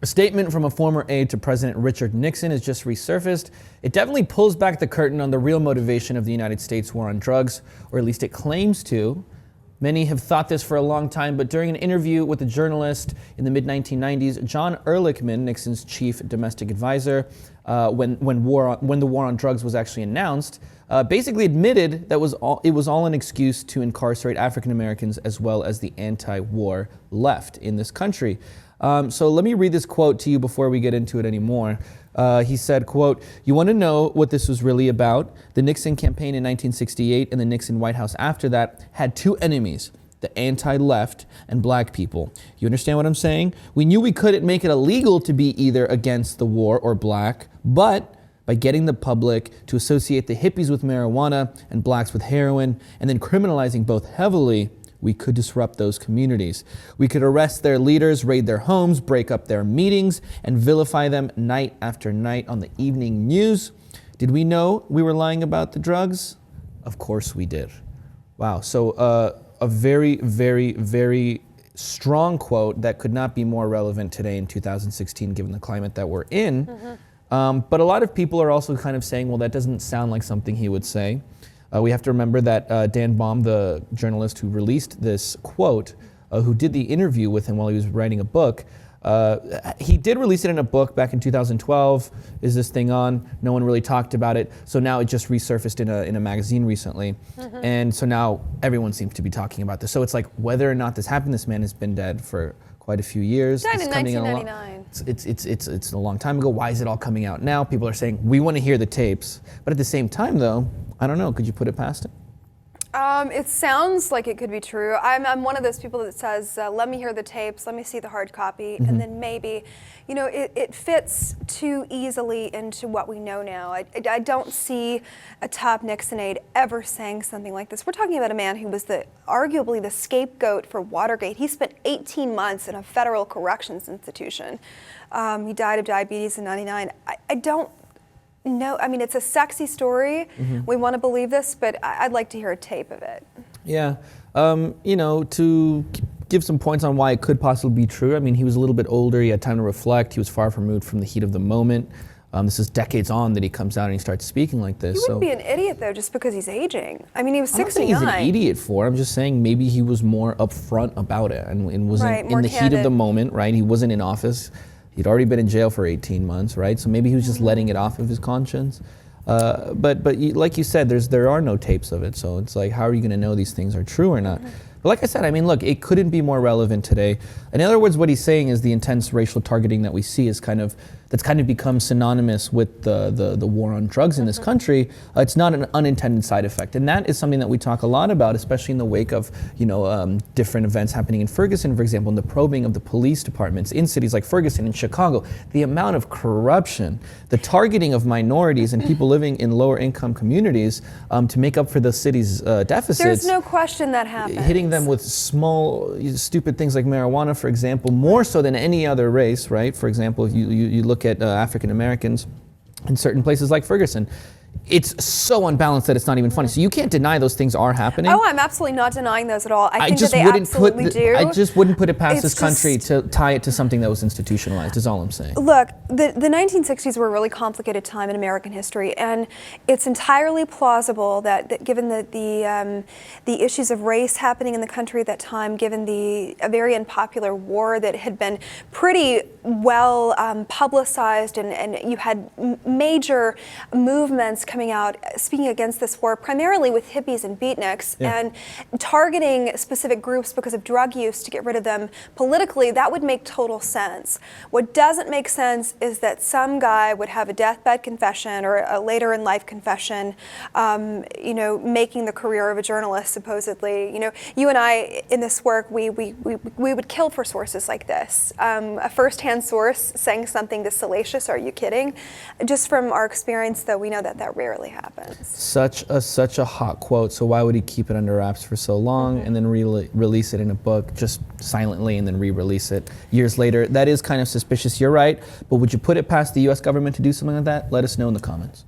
A statement from a former aide to President Richard Nixon has just resurfaced. It definitely pulls back the curtain on the real motivation of the United States war on drugs, or at least it claims to. Many have thought this for a long time, but during an interview with a journalist in the mid-1990s, John Ehrlichman, Nixon's chief domestic advisor, when the war on drugs was actually announced, basically admitted that it was all an excuse to incarcerate African Americans as well as the anti-war left in this country. So let me read this quote to you before we get into it anymore. He said, quote, "You want to know what this was really about? The Nixon campaign in 1968 and the Nixon White House after that had two enemies, the anti-left and black people. You understand what I'm saying? We knew we couldn't make it illegal to be either against the war or black, but by getting the public to associate the hippies with marijuana and blacks with heroin, and then criminalizing both heavily, we could disrupt those communities. We could arrest their leaders, raid their homes, break up their meetings, and vilify them night after night on the evening news. Did we know we were lying about the drugs? Of course we did." Wow, so a very, very, very strong quote that could not be more relevant today in 2016, given the climate that we're in. But a lot of people are also kind of saying, well, that doesn't sound like something he would say. We have to remember that Dan Baum, the journalist who released this quote, who did the interview with him while he was writing a book, he did release it in a book back in 2012. Is this thing on? No one really talked about it. So now it just resurfaced in a magazine recently. And so now everyone seems to be talking about this. So it's like whether or not this happened, this man has been dead for quite a few years. Died in 1999. It's a long time ago. Why is it all coming out now? People are saying, we want to hear the tapes. But at the same time, though, I don't know. Could you put it past him? It sounds like it could be true. I'm one of those people that says, let me hear the tapes, let me see the hard copy, and then maybe, you know, it fits too easily into what we know now. I don't see a top Nixon aide ever saying something like this. We're talking about a man who was arguably the scapegoat for Watergate. He spent 18 months in a federal corrections institution. He died of diabetes in '99. I don't know. I mean, it's a sexy story. We want to believe this, but I'd like to hear a tape of it. Yeah. You know, to give some points on why it could possibly be true. I mean, he was a little bit older. He had time to reflect. He was far removed from the heat of the moment. This is decades on that he comes out and he starts speaking like this. He wouldn't be an idiot, though, just because he's aging. I mean, he was 69. I'm not saying he's an idiot for it. I'm just saying maybe he was more upfront about it and wasn't in the heat of the moment, right? He wasn't in office. He'd already been in jail for 18 months, right? So maybe he was just letting it off of his conscience. But like you said, there are no tapes of it. So it's like, how are you going to know these things are true or not? But like I said, I mean, look, it couldn't be more relevant today. In other words, what he's saying is the intense racial targeting that we see is that's kind of become synonymous with the war on drugs in this country. It's not an unintended side effect. And that is something that we talk a lot about, especially in the wake of, you know, different events happening in Ferguson, for example, in the probing of the police departments in cities like Ferguson and Chicago. The amount of corruption, the targeting of minorities and people living in lower income communities to make up for the city's deficits. There's no question that happens. Hitting them with small, stupid things like marijuana, for example, more so than any other race, right? For example, if you look at African Americans in certain places like Ferguson, it's so unbalanced that it's not even funny. So you can't deny those things are happening. Oh, I'm absolutely not denying those at all. I think that they absolutely do. I just wouldn't put it past this country to tie it to something that was institutionalized, is all I'm saying. Look, the 1960s were a really complicated time in American history, and it's entirely plausible that given the issues of race happening in the country at that time, given a very unpopular war that had been pretty well publicized, and you had major movements coming out speaking against this war, primarily with hippies and beatniks, and targeting specific groups because of drug use to get rid of them politically, that would make total sense. What doesn't make sense is that some guy would have a deathbed confession or a later in life confession, you know, making the career of a journalist, supposedly. You know, you and I in this work, we would kill for sources like this. A first-hand source saying something this salacious, are you kidding? Just from our experience, though, we know that rarely happens. Such a hot quote. So why would he keep it under wraps for so long and then release it in a book just silently and then re-release it years later? That is kind of suspicious. You're right. But would you put it past the U.S. government to do something like that? Let us know in the comments.